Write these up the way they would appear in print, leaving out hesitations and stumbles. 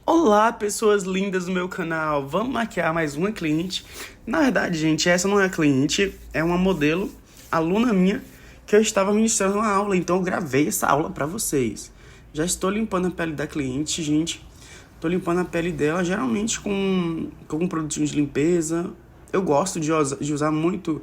Olá, pessoas lindas do meu canal. Vamos maquiar mais uma cliente. Na verdade, gente, essa não é a cliente, é uma modelo, aluna minha, que eu estava ministrando uma aula, então eu gravei essa aula para vocês. Já estou limpando a pele da cliente, gente. Estou limpando a pele dela, geralmente com um produtinho de limpeza. Eu gosto de usar muito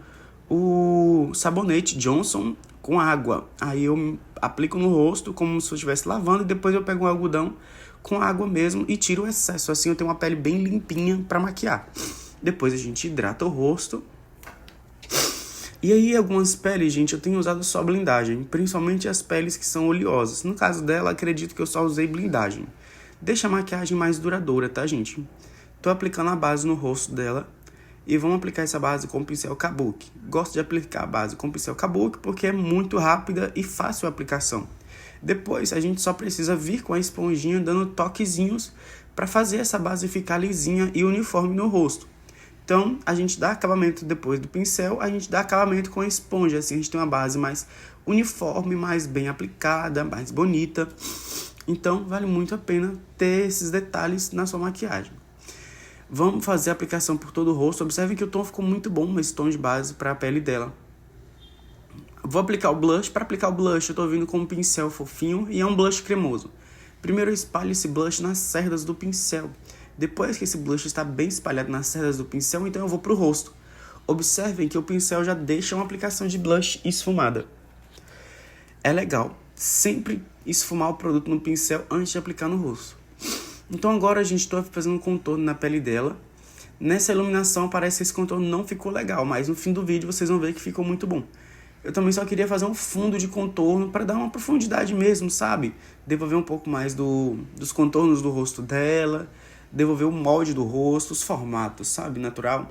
o sabonete Johnson com água. Aí eu aplico no rosto como se eu estivesse lavando e depois eu pego um algodão com água mesmo e tiro o excesso. Assim eu tenho uma pele bem limpinha para maquiar. Depois a gente hidrata o rosto. E aí algumas peles, gente, eu tenho usado só blindagem, principalmente as peles que são oleosas. No caso dela, acredito que eu só usei blindagem. Deixa a maquiagem mais duradoura, tá, gente? Tô aplicando a base no rosto dela. E vamos aplicar essa base com o pincel Kabuki. Gosto de aplicar a base com o pincel Kabuki porque é muito rápida e fácil a aplicação. Depois a gente só precisa vir com a esponjinha dando toquezinhos para fazer essa base ficar lisinha e uniforme no rosto. Então a gente dá acabamento depois do pincel, a gente dá acabamento com a esponja. Assim a gente tem uma base mais uniforme, mais bem aplicada, mais bonita. Então vale muito a pena ter esses detalhes na sua maquiagem. Vamos fazer a aplicação por todo o rosto. Observem que o tom ficou muito bom, esse tom de base para a pele dela. Vou aplicar o blush. Para aplicar o blush, eu estou vindo com um pincel fofinho e é um blush cremoso. Primeiro eu espalho esse blush nas cerdas do pincel. Depois que esse blush está bem espalhado nas cerdas do pincel, então eu vou para o rosto. Observem que o pincel já deixa uma aplicação de blush esfumada. É legal sempre esfumar o produto no pincel antes de aplicar no rosto. Então agora a gente está fazendo um contorno na pele dela. Nessa iluminação parece que esse contorno não ficou legal, mas no fim do vídeo vocês vão ver que ficou muito bom. Eu também só queria fazer um fundo de contorno para dar uma profundidade mesmo, sabe? Devolver um pouco mais dos contornos do rosto dela, devolver o molde do rosto, os formatos, sabe? Natural.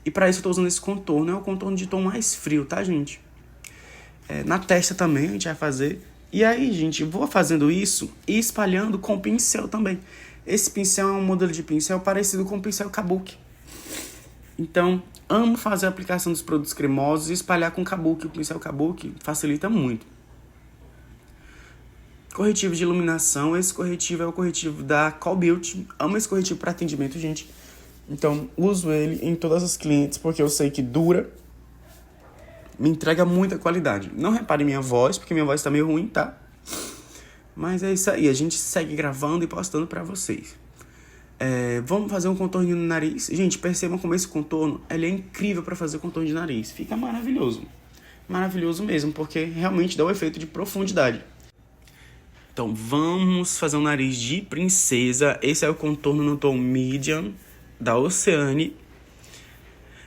E para isso eu tô usando esse contorno, é o contorno de tom mais frio, tá, gente? Na testa também a gente vai fazer. E aí, gente, vou fazendo isso e espalhando com pincel também. Esse pincel é um modelo de pincel parecido com o pincel Kabuki. Então, amo fazer a aplicação dos produtos cremosos e espalhar com Kabuki. O pincel Kabuki facilita muito. Corretivo de iluminação. Esse corretivo é o corretivo da Call Beauty. Amo esse corretivo para atendimento, gente. Então, uso ele em todas as clientes porque eu sei que dura. Me entrega muita qualidade. Não repare minha voz, porque minha voz tá meio ruim, tá? Mas é isso aí, a gente segue gravando e postando pra vocês. Vamos fazer um contorno no nariz. Gente, percebam como esse contorno, ele é incrível pra fazer contorno de nariz. Fica maravilhoso. Maravilhoso mesmo, porque realmente dá o efeito de profundidade. Então, vamos fazer um nariz de princesa. Esse é o contorno no tom medium da Oceane.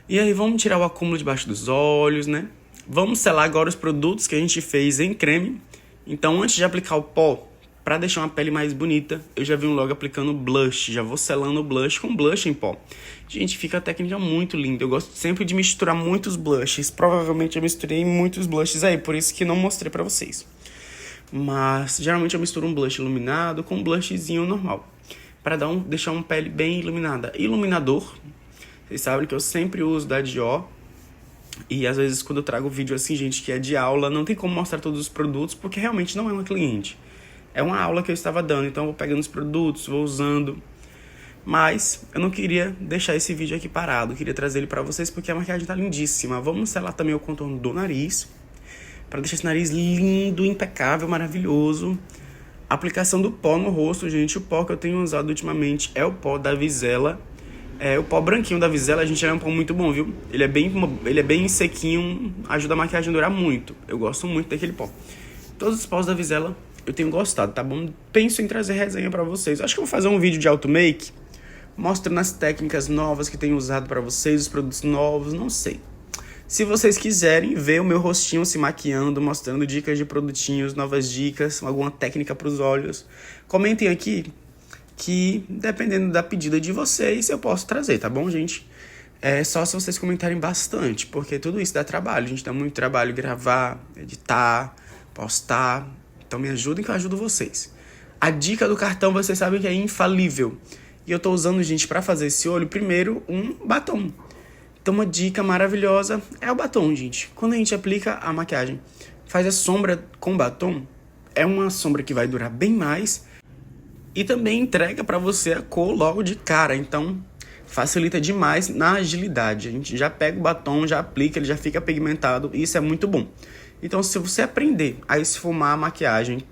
E aí, vamos tirar o acúmulo debaixo dos olhos, né? Vamos selar agora os produtos que a gente fez em creme. Então, antes de aplicar o pó, para deixar uma pele mais bonita, eu já vim logo aplicando blush. Já vou selando o blush com blush em pó. Gente, fica a técnica muito linda. Eu gosto sempre de misturar muitos blushes. Provavelmente eu misturei muitos blushes aí, por isso que não mostrei para vocês. Mas, geralmente eu misturo um blush iluminado com um blushzinho normal. Para deixar uma pele bem iluminada. Iluminador, vocês sabem que eu sempre uso da Dior. E às vezes quando eu trago vídeo assim, gente, que é de aula, não tem como mostrar todos os produtos, porque realmente não é uma cliente. É uma aula que eu estava dando, então eu vou pegando os produtos, vou usando. Mas eu não queria deixar esse vídeo aqui parado, eu queria trazer ele pra vocês porque a maquiagem tá lindíssima. Vamos selar também o contorno do nariz, pra deixar esse nariz lindo, impecável, maravilhoso. Aplicação do pó no rosto, gente. O pó que eu tenho usado ultimamente é o pó da Vizela. O pó branquinho da Vizela, a gente é um pó muito bom, viu? Ele é bem sequinho, ajuda a maquiagem a durar muito. Eu gosto muito daquele pó. Todos os pós da Vizela eu tenho gostado, tá bom? Penso em trazer resenha pra vocês. Acho que eu vou fazer um vídeo de auto-make, mostrando as técnicas novas que tenho usado pra vocês, os produtos novos, não sei. Se vocês quiserem ver o meu rostinho se maquiando, mostrando dicas de produtinhos, novas dicas, alguma técnica pros olhos, comentem aqui. Que, dependendo da pedida de vocês, eu posso trazer, tá bom, gente? É só se vocês comentarem bastante, porque tudo isso dá trabalho. A gente dá muito trabalho gravar, editar, postar. Então me ajudem que eu ajudo vocês. A dica do cartão, vocês sabem que é infalível. E eu tô usando, gente, pra fazer esse olho, primeiro, um batom. Então uma dica maravilhosa é o batom, gente. Quando a gente aplica a maquiagem, faz a sombra com batom, é uma sombra que vai durar bem mais. E também entrega pra você a cor logo de cara, então facilita demais na agilidade. A gente já pega o batom, já aplica, ele já fica pigmentado e isso é muito bom. Então, se você aprender a esfumar a maquiagem,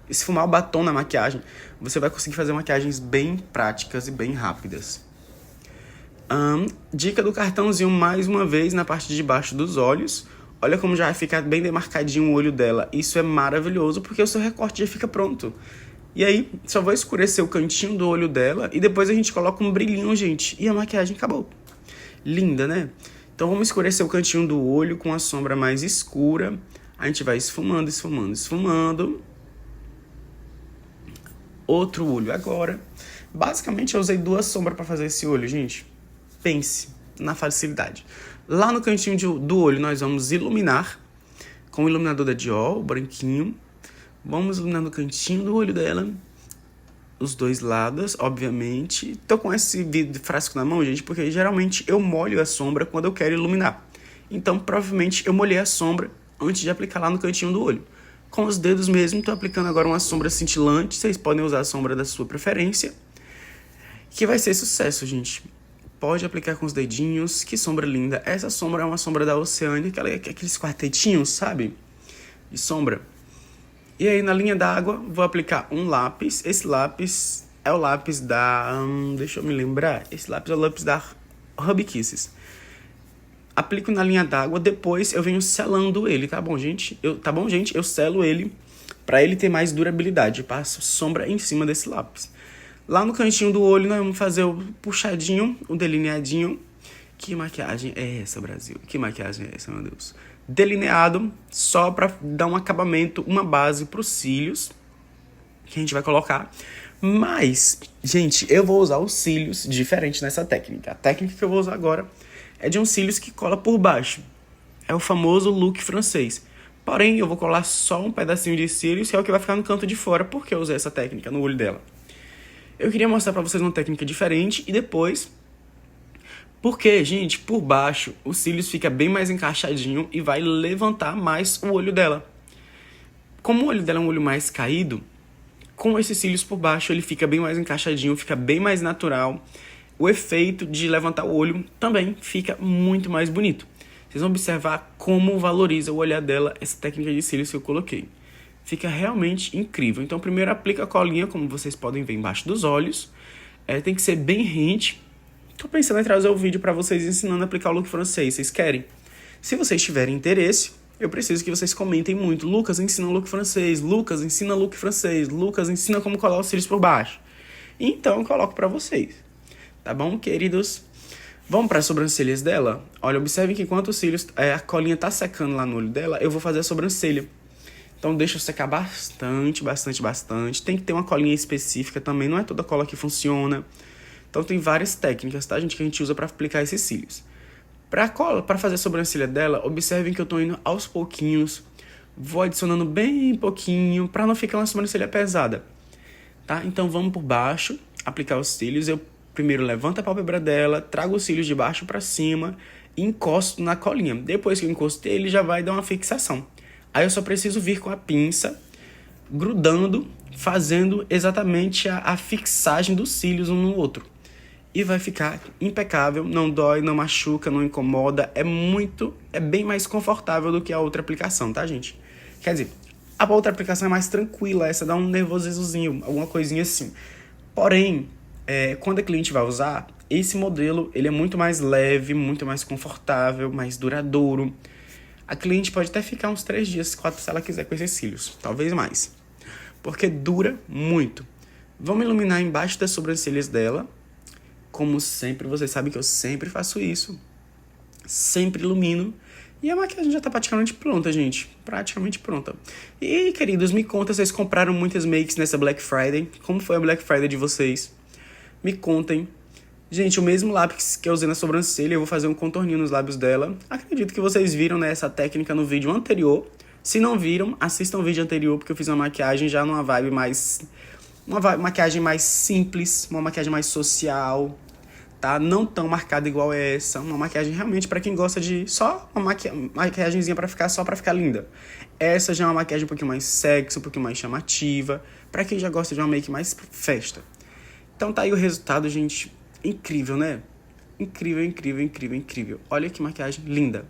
esfumar o batom na maquiagem, você vai conseguir fazer maquiagens bem práticas e bem rápidas. Dica do cartãozinho mais uma vez na parte de baixo dos olhos. Olha como já vai ficar bem demarcadinho o olho dela. Isso é maravilhoso porque o seu recorte já fica pronto. E aí, só vou escurecer o cantinho do olho dela e depois a gente coloca um brilhinho, gente. E a maquiagem acabou. Linda, né? Então vamos escurecer o cantinho do olho com a sombra mais escura. A gente vai esfumando, esfumando, esfumando. Outro olho agora. Basicamente eu usei 2 sombras para fazer esse olho, gente. Pense na facilidade. Lá no cantinho do olho nós vamos iluminar com o iluminador da Dior, o branquinho. Vamos iluminar no cantinho do olho dela. Os 2 lados, obviamente. Tô com esse frasco na mão, gente, porque geralmente eu molho a sombra quando eu quero iluminar. Então, provavelmente, eu molhei a sombra antes de aplicar lá no cantinho do olho. Com os dedos mesmo, tô aplicando agora uma sombra cintilante. Vocês podem usar a sombra da sua preferência. Que vai ser sucesso, gente. Pode aplicar com os dedinhos. Que sombra linda. Essa sombra é uma sombra da Oceania, aqueles quartetinhos, sabe? De sombra. E aí, na linha d'água, vou aplicar um lápis. Esse lápis é o lápis da... deixa eu me lembrar. Esse lápis é o lápis da Hubby Kisses. Aplico na linha d'água, depois eu venho selando ele, tá bom, gente? Eu selo ele pra ele ter mais durabilidade. Passo sombra em cima desse lápis. Lá no cantinho do olho, nós vamos fazer o puxadinho, o delineadinho. Que maquiagem é essa, Brasil? Que maquiagem é essa, meu Deus? Delineado, só pra dar um acabamento, uma base pros cílios, que a gente vai colocar. Mas, gente, eu vou usar os cílios diferente nessa técnica. A técnica que eu vou usar agora é de uns cílios que cola por baixo. É o famoso look francês. Porém, eu vou colar só um pedacinho de cílios, que é o que vai ficar no canto de fora, porque eu usei essa técnica no olho dela. Eu queria mostrar pra vocês uma técnica diferente e depois... Porque, gente, por baixo, os cílios fica bem mais encaixadinho e vai levantar mais o olho dela. Como o olho dela é um olho mais caído, com esses cílios por baixo ele fica bem mais encaixadinho, fica bem mais natural. O efeito de levantar o olho também fica muito mais bonito. Vocês vão observar como valoriza o olhar dela essa técnica de cílios que eu coloquei. Fica realmente incrível. Então, primeiro aplica a colinha, como vocês podem ver embaixo dos olhos. Tem que ser bem rente. Tô pensando em trazer o vídeo para vocês ensinando a aplicar o look francês. Vocês querem? Se vocês tiverem interesse, eu preciso que vocês comentem muito. Lucas, ensina look francês. Lucas, ensina look francês. Lucas, ensina como colar os cílios por baixo. Então, eu coloco para vocês. Tá bom, queridos? Vamos para as sobrancelhas dela? Olha, observem que enquanto os cílios, a colinha tá secando lá no olho dela, eu vou fazer a sobrancelha. Então, deixa eu secar bastante, bastante, bastante. Tem que ter uma colinha específica também. Não é toda cola que funciona. Então tem várias técnicas, tá, gente, que a gente usa para aplicar esses cílios. Para fazer a sobrancelha dela, observem que eu tô indo aos pouquinhos, vou adicionando bem pouquinho, para não ficar uma sobrancelha pesada, tá? Então vamos por baixo, aplicar os cílios. Eu primeiro levanto a pálpebra dela, trago os cílios de baixo para cima e encosto na colinha. Depois que eu encostei, ele já vai dar uma fixação. Aí eu só preciso vir com a pinça, grudando, fazendo exatamente a fixagem dos cílios um no outro. E vai ficar impecável, não dói, não machuca, não incomoda. É bem mais confortável do que a outra aplicação, tá, gente? Quer dizer, a outra aplicação é mais tranquila, essa dá um nervosismozinho, alguma coisinha assim. Porém, quando a cliente vai usar, esse modelo ele é muito mais leve, muito mais confortável, mais duradouro. A cliente pode até ficar uns 3 dias, 4 se ela quiser com esses cílios, talvez mais. Porque dura muito. Vamos iluminar embaixo das sobrancelhas dela. Como sempre, vocês sabem que eu sempre faço isso. Sempre ilumino. E a maquiagem já tá praticamente pronta, gente. Praticamente pronta. E, queridos, me conta se vocês compraram muitas makes nessa Black Friday. Como foi a Black Friday de vocês? Me contem. Gente, o mesmo lápis que eu usei na sobrancelha, eu vou fazer um contorninho nos lábios dela. Acredito que vocês viram, né, essa técnica no vídeo anterior. Se não viram, assistam o vídeo anterior, porque eu fiz uma maquiagem já numa vibe mais... maquiagem mais simples, uma maquiagem mais social, tá? Não tão marcada igual essa. Uma maquiagem realmente pra quem gosta de só uma maquiagemzinha pra ficar só pra ficar linda. Essa já é uma maquiagem um pouquinho mais sexy, um pouquinho mais chamativa, pra quem já gosta de uma make mais festa. Então tá aí o resultado, gente. Incrível, né? Incrível, incrível, incrível, incrível. Olha que maquiagem linda.